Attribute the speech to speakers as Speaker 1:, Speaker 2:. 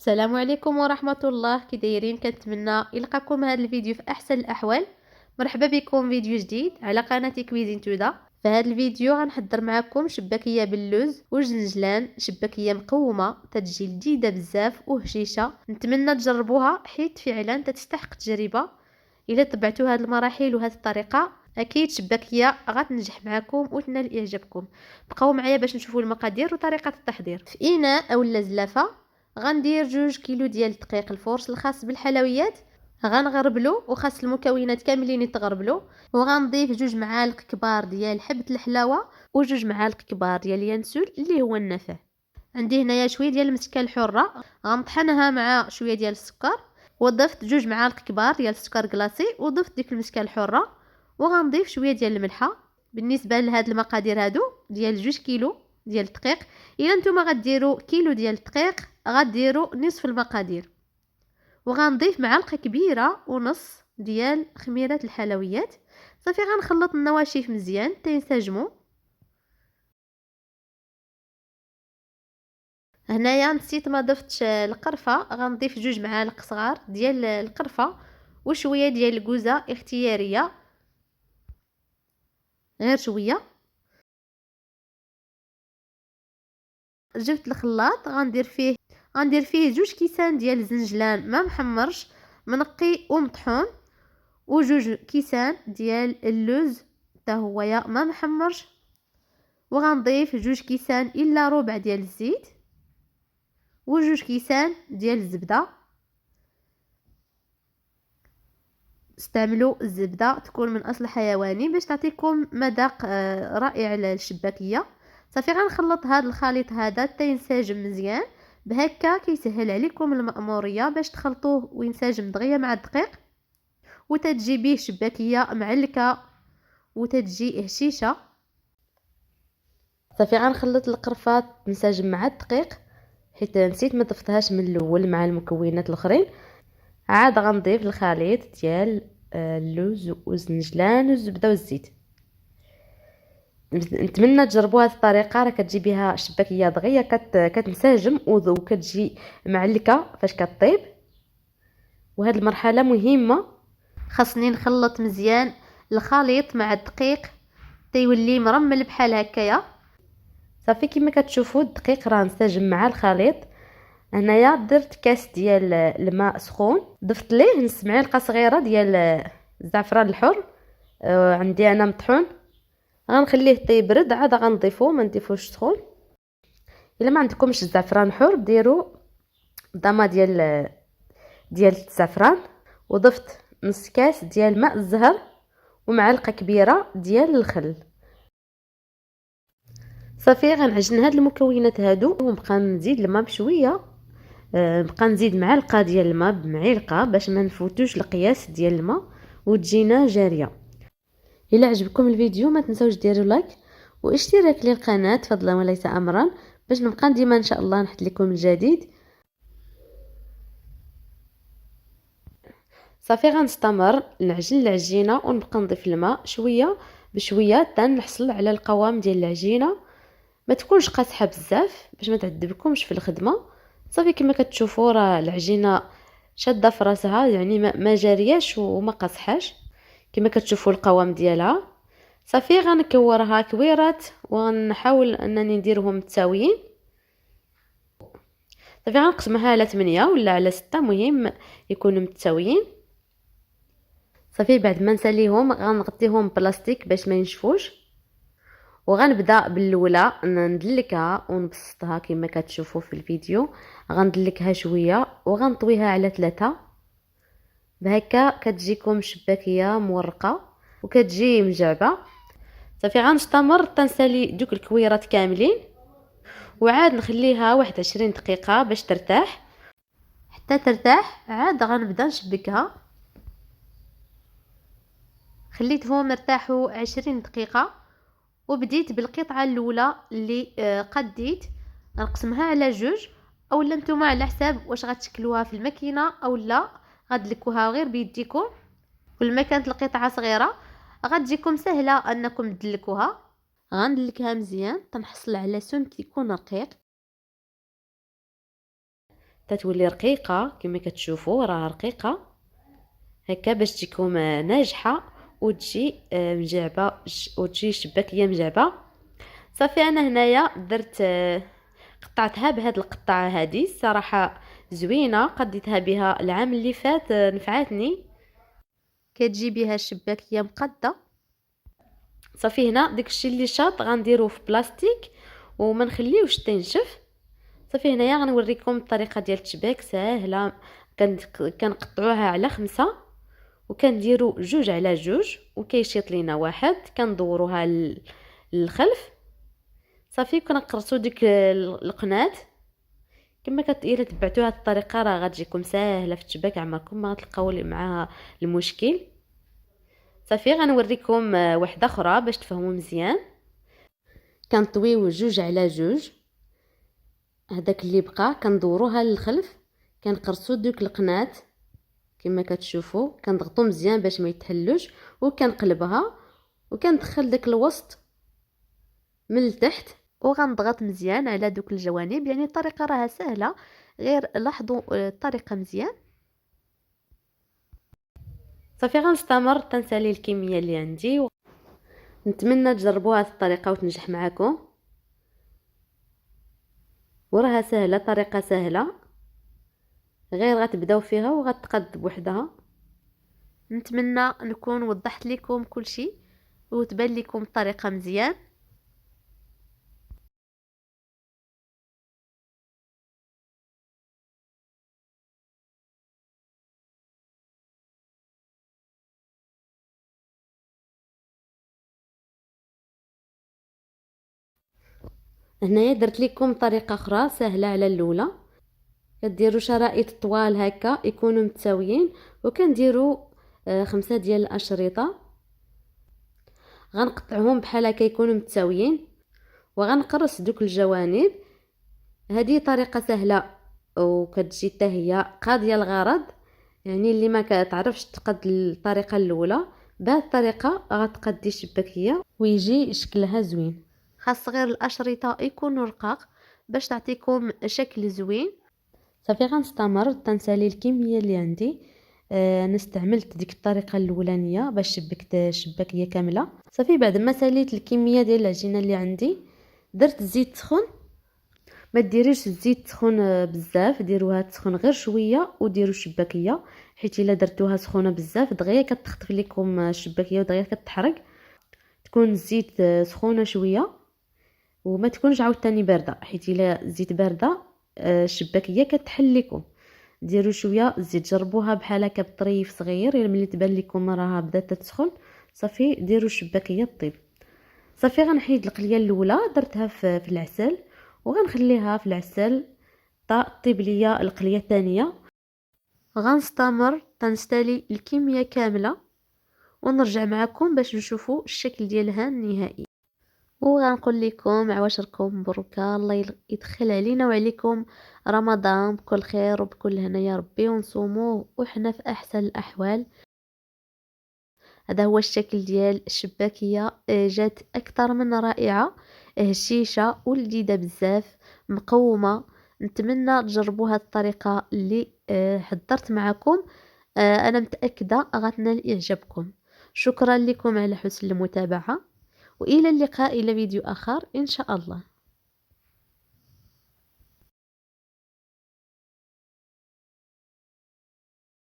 Speaker 1: السلام عليكم ورحمة الله. كي دايرين؟ كنتمنى يلقاكم هذا الفيديو في احسن الاحوال. مرحبا بكم فيديو جديد على قناة كويزين تودا. في هذا الفيديو غنحضر معكم شباكية باللوز والجنجلان، شباكية مقومة تتجي لذيذة بزاف وهشيشة. نتمنى تجربوها حيت فعلا تستحق التجربة. الا تبعتوا هذه المراحل وهذه الطريقة اكيد شباكية غتنجح معكم وتنال اعجابكم. بقاو معايا باش نشوفوا المقادير وطريقة التحضير. في اناء اولا زلافة غندير 2 كيلو ديال الدقيق الفورس الخاص بالحلويات، غنغربلو وخاص المكونات كاملين يتغربلو، وغنضيف 2 معالق كبار ديال حبة الحلاوه و2 معالق كبار ديال اليانسول اللي هو النافع. عندي هنايا شويه ديال المسكه الحره غنطحنها مع شويه ديال السكر، وضفت 2 معالق كبار ديال السكر كلاصي وضفت ديك المسكه الحره، وغنضيف شويه ديال الملحه. بالنسبه لهاد المقادير هادو ديال 2 كيلو ديال الدقيق، الا نتوما غديروا كيلو ديال الدقيق غديروا نصف المقادير. وغنضيف معلقه كبيره ونص ديال خميره الحلويات. صافي غنخلط النواشف مزيان تينسجموا. هنايا نسيت ما ضفتش القرفه، غنضيف 2 معالق صغار ديال القرفه وشويه ديال الكوزه اختياريه، غير شويه. جبت الخلاط غندير فيه 2 كيسان ديال الزنجلان ما محمرش منقي ومطحون، و2 كيسان ديال اللوز حتى هو ما محمرش، وغنضيف 2 كيسان الا ربع ديال الزيت، و2 كيسان ديال الزبده. استعملوا الزبده تكون من اصل حيواني باش تعطيكم مذاق رائع للشباكيه. صافي غنخلط هذا الخليط هذا حتى ينسجم مزيان، بهكا كيسهل عليكم المأموريه باش تخلطوه وينسجم دغيا مع الدقيق، وتتجي به شباكيه معلكه وتتجي هشيشه. صافي غنخلط القرفه تنسجم مع الدقيق حيت نسيت ما ضفتهاش من الاول مع المكونات الاخرين. عاد غنضيف الخليط ديال اللوز والزنجلان والزبده والزيت. نتمنى تجربوا هذه الطريقه، راه كتجي بها شباكيه دغيا كتنسجم وكتجي معلكه فاش كطيب. وهذه المرحله مهمه، خاصني نخلط مزيان الخليط مع الدقيق تيولي مرمل بحال هكايا. صافي كما كتشوفوا الدقيق راه انسجم مع الخليط. هنايا درت كاس ديال الماء سخون، ضفت ليه نص معلقه صغيره ديال الزعفران الحر عندي انا مطحون. غنخليه تيبرد عاد غنضيفو، ما نضيفوش سخون. الا ما عندكمش الزعفران حر ديروا ضامه ديال الزعفران. وضفت نص كاس ديال ماء الزهر ومعلقه كبيره ديال الخل. صافي غنعجن هاد المكونات هادو ونبقى نزيد الماء بشويه. نبقى نزيد معلقه ديال الماء بمعلقه باش ما نفوتوش القياس ديال الماء وتجينا جاريه. الا عجبكم الفيديو ما تنسوش ديروا لايك واشتراك للقناه فضلا وليس امرا، باش نبقى ديما ان شاء الله نحط لكم الجديد. صافي غنستمر نعجن العجينه ونبقى نضيف الماء شويه بشويه حتى نحصل على القوام ديال العجينه. ما تكونش قاصحه بزاف باش ما تعذبكمش في الخدمه. صافي كما كتشوفوا راه العجينه شاده في راسها، يعني ما جارياش وما قاصحاش كما كتشوفوا القوام ديالها. صافي غنكورها كويرات ونحاول انني نديرهم متساويين. صافي غنقسمها على 8 ولا على 6، مهم يكونوا متساويين. صافي بعد ما نساليهم غنغطيهم بلاستيك باش ما ينشفوش، وغنبدا بالاولى ندلكها ونبسطها كما كتشوفوا في الفيديو. غندلكها شويه وغنطويها على 3، بهكا كتجيكم شباكيه مورقه وكتجي مجعبه. صافي غنستمر تنسالي دوك الكويرات كاملين، وعاد نخليها 20 دقيقه باش ترتاح. حتى ترتاح عاد غنبدا نشبكها. خليتهم ارتاحوا 20 دقيقه وبديت بالقطعه الاولى اللي قديت نقسمها على 2، اولا نتوما على حساب واش غتشكلوها في الماكينه او لا غدلكوها غير بيديكم. كل ما كانت القطعه صغيره غتجيكم سهله انكم تدلكوها. غندلكها مزيان تنحصل على سمك يكون رقيق كتولي رقيقه كما كتشوفوا، راها رقيقه هكا باش تكون ناجحه وتجي مجعبه وتجي شباكيه مجعبه. صافي انا هنايا درت قطعتها بهاد القطعه هذه، الصراحه زوينه، قديتها بها العام اللي فات، نفعتني، كتجي بها الشباكيه مقاده. صافي هنا داكشي اللي شاط غنديروه في بلاستيك وما نخليوش تنشف. صافي هنايا غنوريكم الطريقه ديال التشباك ساهله. كنقطعوها على 5 وكنديروا 2 على 2 وكيشيط لينا واحد، كندوروها للخلف. صافي كنقرصوا ديك القناه كما الا تبعتوا هذه الطريقه راه غتجيكم ساهله في التشباك، عمركم ما غتلقاو معها المشكل. صافي غنوريكم واحده اخرى باش تفهموا مزيان. كنطويو 2 على 2، هذاك اللي بقى كندوروها للخلف، كنقرصوا دوك القناه كما كتشوفوا، كنضغطوا مزيان باش ما يتحلوش، وكنقلبها وكندخل داك الوسط من التحت وغنضغط مزيان على دوك الجوانب. يعني الطريقه راها سهله، غير لاحظوا الطريقه مزيان. صافي غنستمر تنسالي الكميه اللي عندي، نتمنى تجربوا هذه الطريقه وتنجح معكم، وراها سهله، طريقه سهله، غير غتبداو فيها وغتقاد بوحدها. نتمنى نكون وضحت لكم كل شيء وتبان لكم الطريقه مزيان. هنايا درت لكم طريقه اخرى سهله على الاولى. كديروا شرائط طوال هكا يكونوا متساويين، وكنديروا 5 ديال الاشرطه غنقطعهم بحال هكا يكونوا متساويين، وغنقرص دوك الجوانب. هذه طريقه سهله وكتجي حتى هي قاضيه الغرض. يعني اللي ما كتعرفش تقد الطريقه الاولى، بهذه الطريقه غتقدي الشباكيه ويجي شكلها زوين. خاص غير الاشرطه يكونوا رقاق باش تعطيكم شكل زوين. صافي غنستمر تنسالي الكميه اللي عندي. انا استعملت ديك الطريقه الاولانيه باش شبكت الشباكيه كامله. صافي بعد ما ساليت الكميه ديال العجينه اللي عندي، درت الزيت سخون. ما ديروش الزيت سخون بزاف، ديروها تسخن غير شويه وديروا الشباكيه، حيت الا درتوها سخونه بزاف دغيا كتخطف لكم الشباكيه ودغيا كتحرق. تكون الزيت سخونه شويه وما تكونش عاوتاني بارده، حيت الا الزيت بارده الشباكيه كتحل لكم. ديروا شويه الزيت، جربوها بحال هكا بطريف صغير، الا ملي تبان لكم راها بدات تسخن صافي ديروا الشباكيه طيب. صافي غنحيد القليه الاولى درتها في العسل، وغنخليها في العسل طيب ليا القليه الثانيه. غنستمر تنستالي الكميه كامله ونرجع معكم باش نشوفوا الشكل ديالها النهائي. وغنقول لكم عواشركم مبروكه، الله يدخل علينا وعليكم رمضان بكل خير وبكل هنا يا ربي، ونصوموه وحنا في احسن الاحوال. هذا هو الشكل ديال الشباكيه، جات اكثر من رائعه، هشيشه ولذيذه بزاف، مقومه. نتمنى تجربوا هذه الطريقه اللي حضرت معكم، انا متاكده غتنال اعجابكم. شكرا لكم على حسن المتابعه، والى اللقاء الى فيديو اخر ان شاء الله.